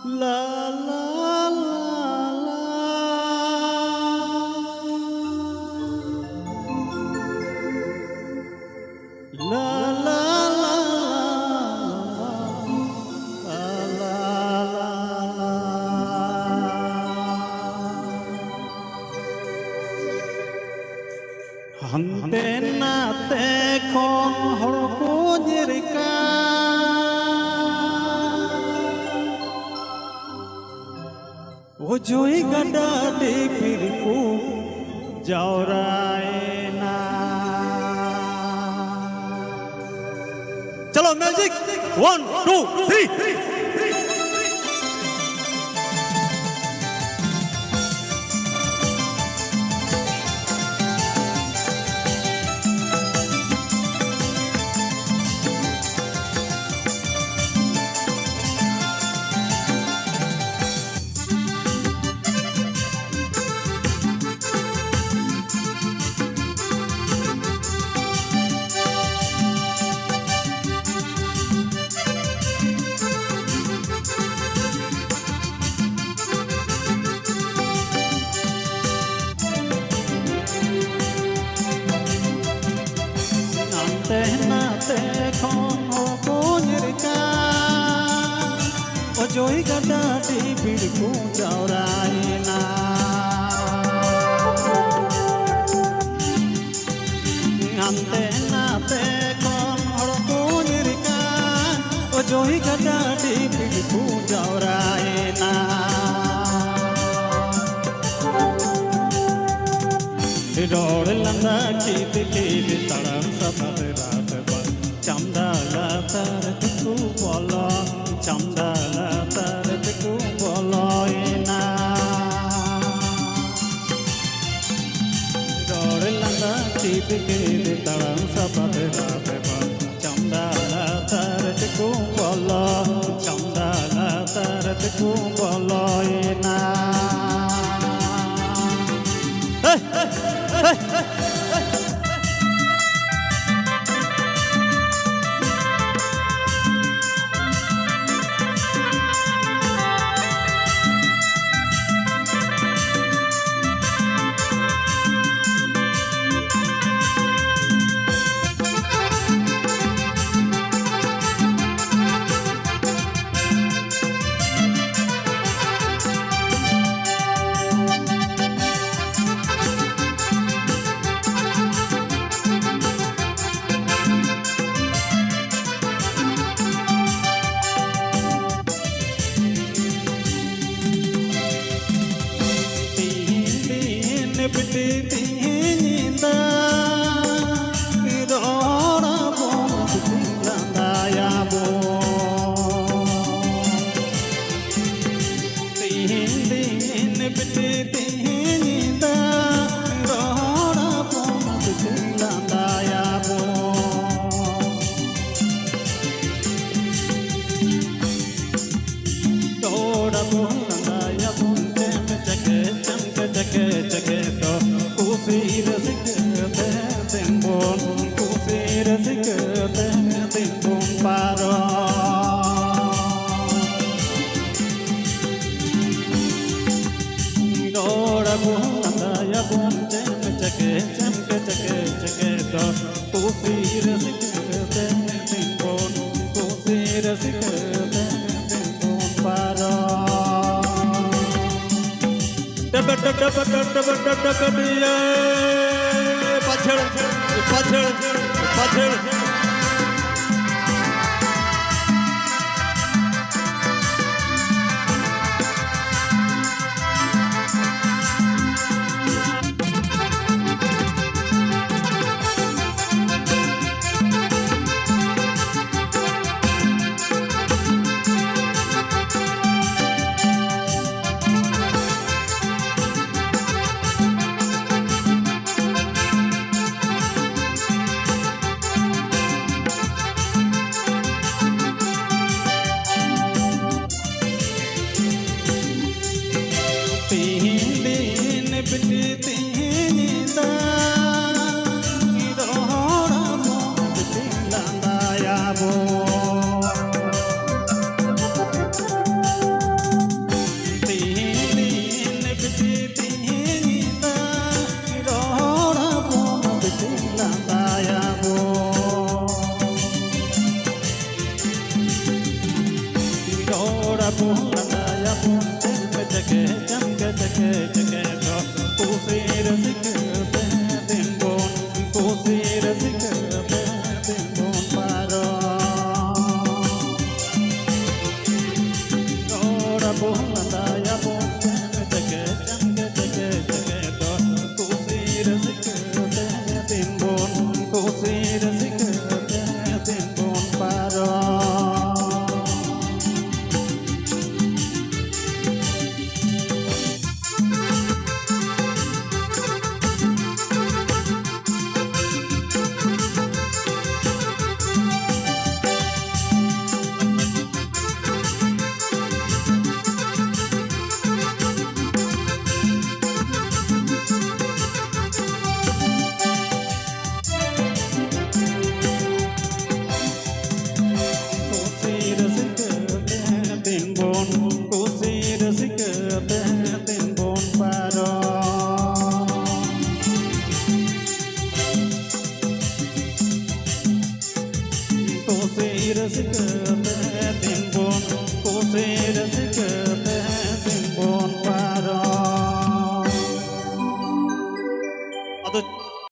La la la la. La la la la la la la. Hante nate kon hor ko nyerika. Ojoi gada de pirku jauraina. Chalo music 1 2 3. Ojoi gada di pirku jauraina. Ante nate kon hor ko nyerika. Ojoi gada di pirku jauraina. Dor landa kit kit taram sabat raat ban chamda la tar tu bola chamda la tar tu boloina. Dor landa kit kit taram sabat raat ban chamda la tar tu bola chamda la tar tu boloina. Hey hey hey hey. बोलता या बोलते जगे जंग जगे जगे गो कुसीर सिकते दिन bone कुसीर सिकते दिन bone पारो गोरा बोलता या बोलते जगे जंग जगे जगे गो कुसीर सिकते दिन बोन कुसीर सिकते दिन बोन पारो Cô sẽ